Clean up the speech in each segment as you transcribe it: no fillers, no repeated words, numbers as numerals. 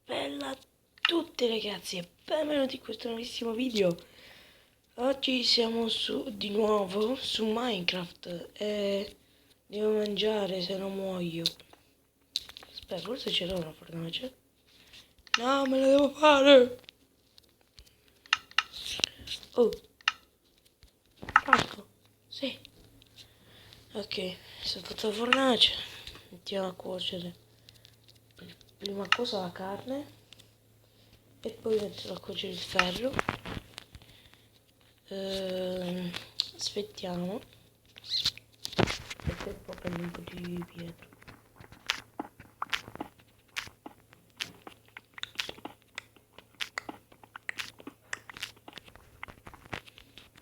Bella a tutti ragazzi e benvenuti in questo nuovissimo video. Oggi siamo di nuovo su Minecraft e devo mangiare se no muoio. Aspetta, forse ce l'ho una fornace. No, me la devo fare. Oh, porco, sì. Ok, sono fatto la fornace. Mettiamo a cuocere prima cosa la carne e poi metterò a cuocere il ferro. Aspettiamo. Aspetta un po', prendo un po' di pietra.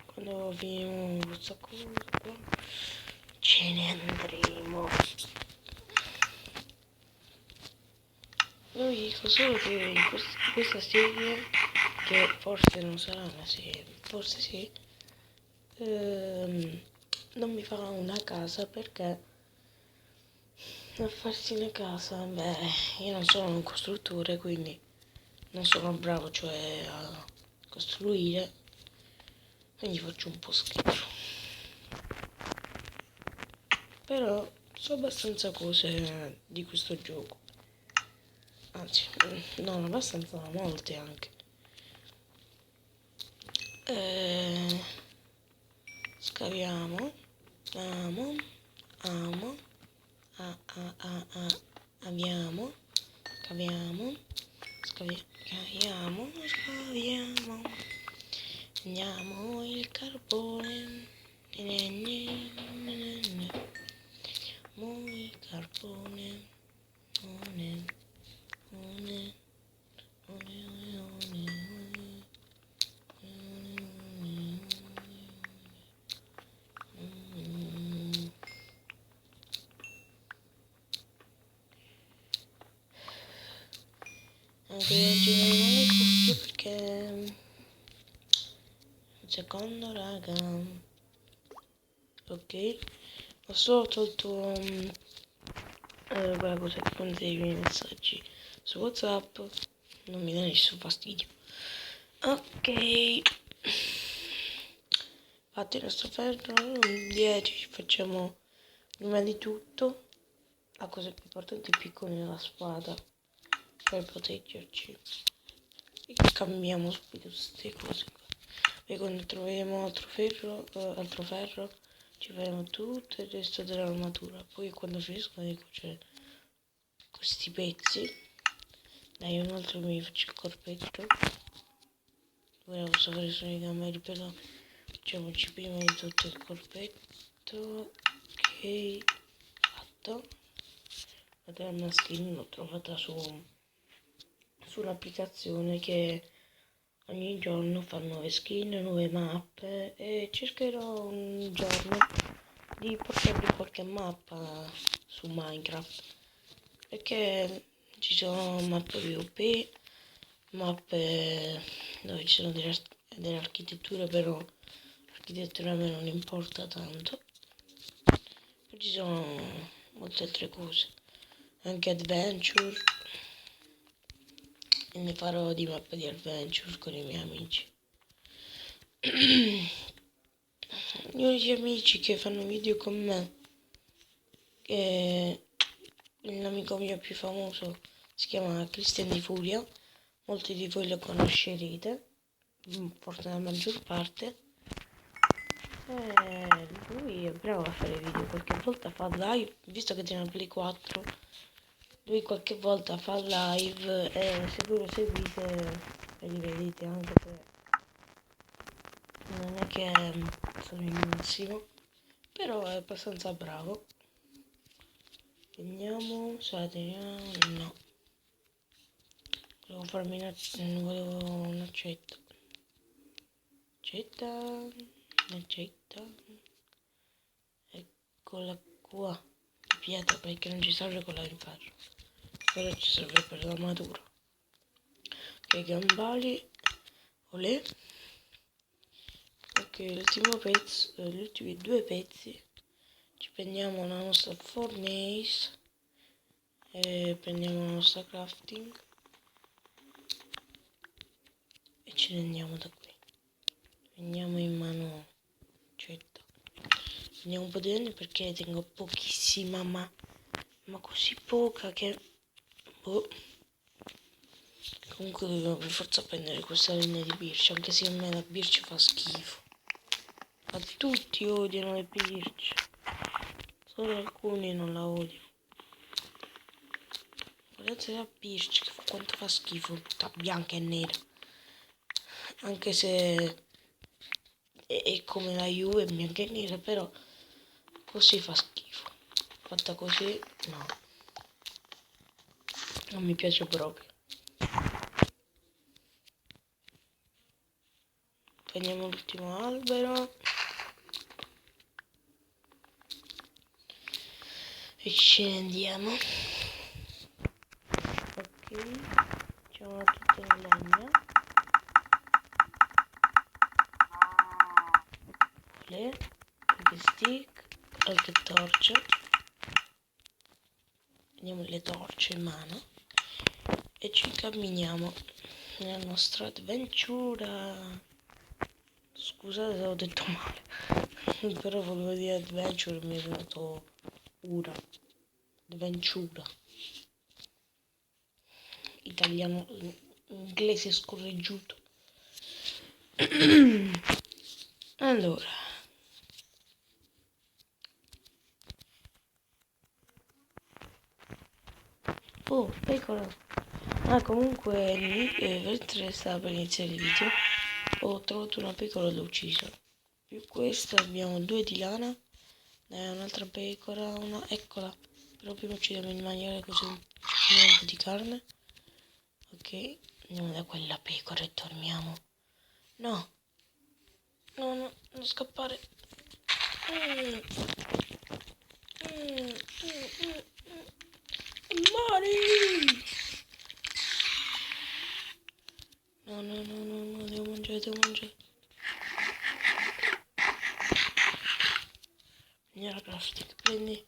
Quando finiremo questa cosa qua, ce ne andremo. Io vi dico solo che in questa serie, che forse non sarà una serie, forse sì, non mi farà una casa perché a farsi una casa, beh, io non sono un costruttore, quindi non sono bravo, cioè a costruire, quindi faccio un po' schifo. Però so abbastanza cose di questo gioco, anzi, non abbastanza, ma molte anche. Scaviamo, amo, amo, abbiamo, scaviamo, scaviamo, scaviamo, andiamo il carbone, il carbone, one, one, one. Anche oggi non ho le cuffie perché un secondo raga, ok, ho solo tolto quella cosa che contenevi i messaggi su WhatsApp, non mi dà nessun fastidio. Ok, fatto il nostro ferro, 10, facciamo prima di tutto la cosa più importante è piccolare la spada per proteggerci e cambiamo subito queste cose qua. E quando troveremo altro ferro ci faremo tutto il resto dell'armatura. Poi quando finisco di cuocere questi pezzi, dai, un altro mi faccio il corpetto. Ora posso fare solo i gameri, però facciamoci prima di tutto il corpetto. Ok, fatto. La mia skin l'ho trovata sull'applicazione che ogni giorno fa nuove skin, nuove mappe e cercherò un giorno di portarvi qualche mappa su Minecraft perché ci sono mappe PvP, mappe dove ci sono delle architetture, però l'architettura a me non importa tanto. Poi ci sono molte altre cose, anche adventure, e ne farò di mappe di adventure con i miei amici. Gli unici amici che fanno video con me, che l'amico mio più famoso si chiama Christian di Furia, molti di voi lo conoscerete, forse la maggior parte. Lui è bravo a fare video, qualche volta fa live, visto che tiene una Play 4, lui qualche volta fa live e se voi lo seguite e li vedete, anche se non è che sono il massimo, però è abbastanza bravo. Vediamo, teniamo, no, volevo farmi un'accetta, un'accetta, eccola qua, di pietra perché non ci serve quella di ferro, però ci serve per l'armatura. Ok, gambali, olè. Ok, l'ultimo pezzo, gli ultimi due pezzi, ci prendiamo la nostra fornace e prendiamo la nostra crafting. ce ne andiamo da qui. Prendiamo in mano cetta. Prendiamo un po' di legno perché tengo pochissima, ma così poca che... Boh. Comunque dobbiamo per forza prendere questa legna di bircia, anche se a me la bircia fa schifo. Ma tutti odiano le birce. Solo alcuni non la odiano. Guardate la bircia, quanto fa schifo, tutta bianca e nera. Anche se è come la Juve, bianca e nera, però così fa schifo. Fatta così, no. Non mi piace proprio. Prendiamo l'ultimo albero. E ce ne andiamo. Ok. Facciamo tutta la legna. Qualche stick, qualche torcia. Prendiamo le torce in mano e ci incamminiamo nella nostra avventura. Scusate se ho detto male, però volevo dire adventure, mi è venuto ura. Adventura. Italiano, inglese scorreggiuto. Allora. Oh, pecora. Ah, comunque, mentre stava per iniziare il video, ho trovato una pecora e l'ho uccisa. Più questa abbiamo 2 di lana, un'altra pecora, eccola. Però prima uccidiamo il maiale così prendiamo un po' di carne. Ok, andiamo da quella pecora e dormiamo. No, non scappare. Mari! No, devo mangiare. Prendi la plastica, prendi.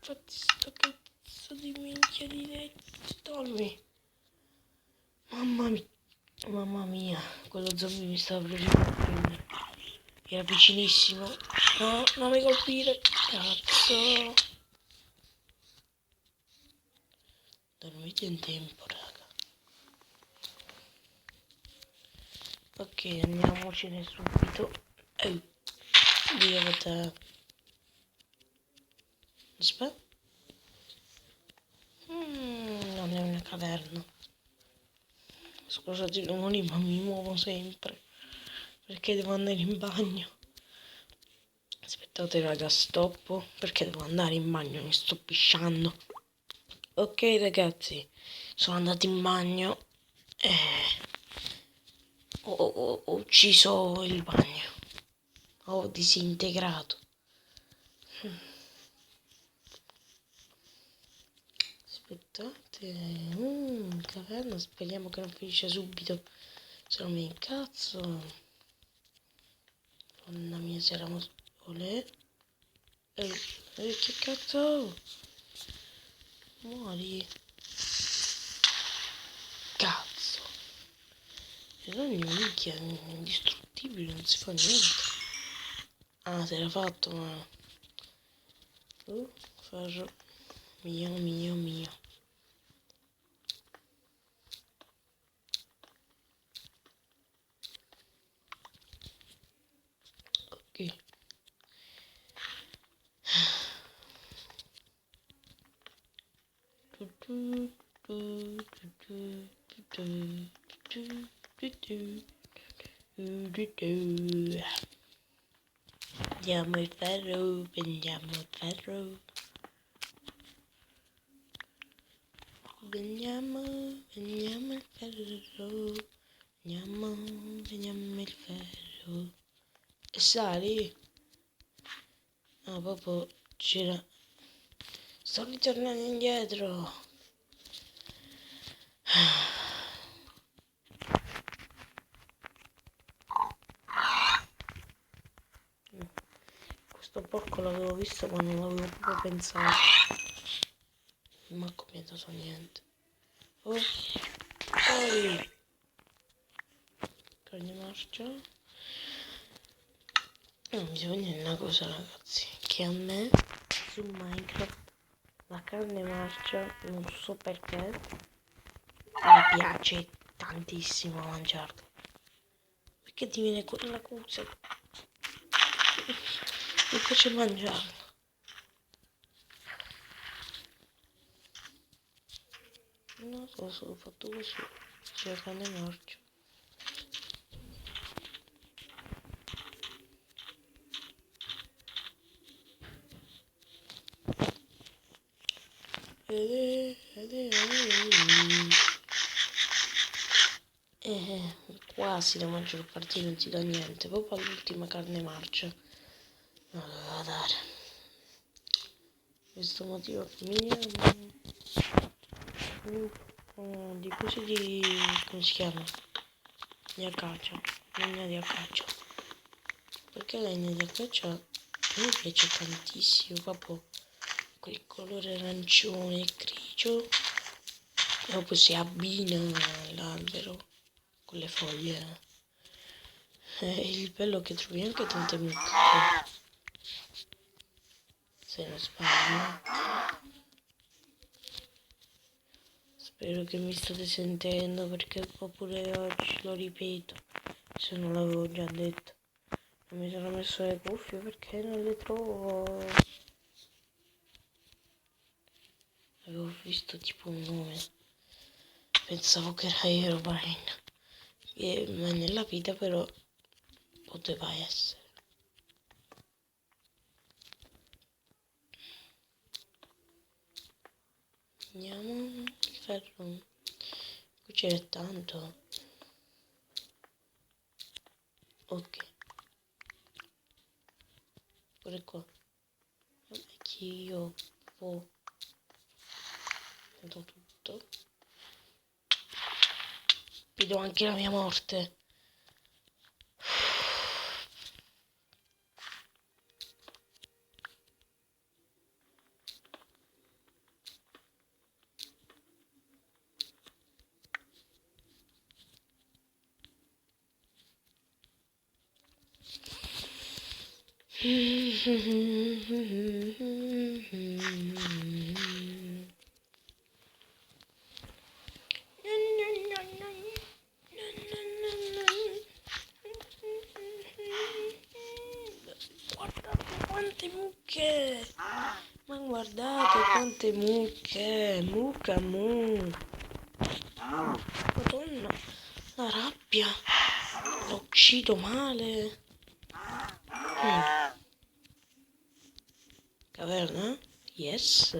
Fatti sto cazzo di minchia di letti, dormi. Mamma mia, quello zombie mi stava prendendo a prendere. Era vicinissimo. No, non mi colpire. Cazzo. Dormite in tempo, raga. Ok, andiamocene subito. Via. Aspetta. Non è una caverna. Scusate i rumori, ma mi muovo sempre. Perché devo andare in bagno. Aspettate raga, stoppo. Perché devo andare in bagno, mi sto pisciando. Ok ragazzi, sono andato in bagno e ho ucciso il bagno. Ho disintegrato. Aspettate. Caverna, speriamo che non finisce subito. Se non mi incazzo. Donna mia, se eravamo... Olè. Che cazzo? Muori. Cazzo. E non minchia, è indistruttibile, non si fa niente. Ah, se l'ha fatto, ma... ferro. Mio. Ok. Prendiamo il ferro. Prendiamo il ferro. E sali? Ah, proprio c'era. Sto ritornando indietro. Questo porco l'avevo visto ma non l'avevo proprio pensato. Non mi ha commentato niente. Oh, poi. marcia. Bisogna dire una cosa, ragazzi, che a me su Minecraft la carne marcia, non so perché, mi piace tantissimo mangiarla. Perché ti viene quella cosa? Mi piace mangiarla. Non so, sono fatto così. C'è la carne marcia. Quasi la maggior parte non ti dà niente, proprio all'ultima carne marcia non la doveva dare. Questo motivo finiamo di cose di, come si chiama? Di acacia, legna di acacia. Perché la legna di acacia mi piace tantissimo, proprio quel colore arancione e grigio. Dopo si abbina all'albero con le foglie. Il bello che trovi anche tante mucche, se non sbaglio. Spero che mi state sentendo perché pure oggi lo ripeto, se non l'avevo già detto. Non mi sono messo le cuffie perché non le trovo. Avevo visto tipo un nome, pensavo che era Herobrine, ma nella vita però poteva essere. Andiamo il ferro. Qui c'è tanto. Ok. Pure qua. Vabbè, che io vedo tutto. Vedo anche la mia morte. Guardate quante mucche! Ma guardate quante mucche! Mucca mu! Madonna! La rabbia! L'ho ucciso male! Caverna? Yes!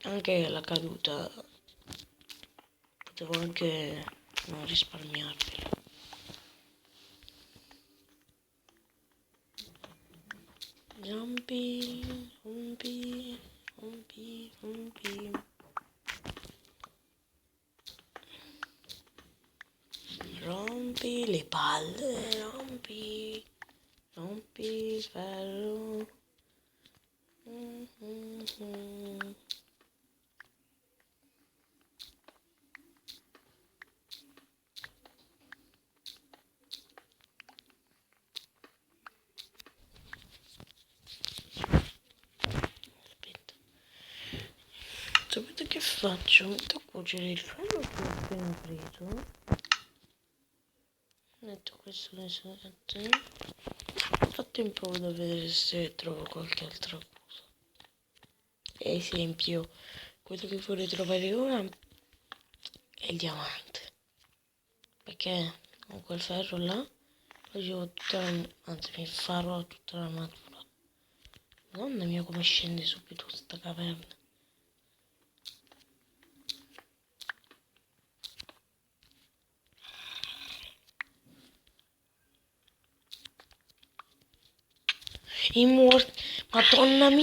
Anche la caduta potevo anche non risparmiarvela. Rompi, rompi, rompi, rompi. Rompi le palle, rompi, rompi il ferro. Sapete che faccio? Metto a cuocere il ferro che ho appena preso. Metto questo nei salate. Frattempo vado a vedere se trovo qualche altra cosa. Esempio, quello che vorrei trovare ora è il diamante. Perché con quel ferro là facevo tutta la, anzi mi farò tutta l'armatura. Madonna mia come scende subito questa caverna. I morti, madonna mia.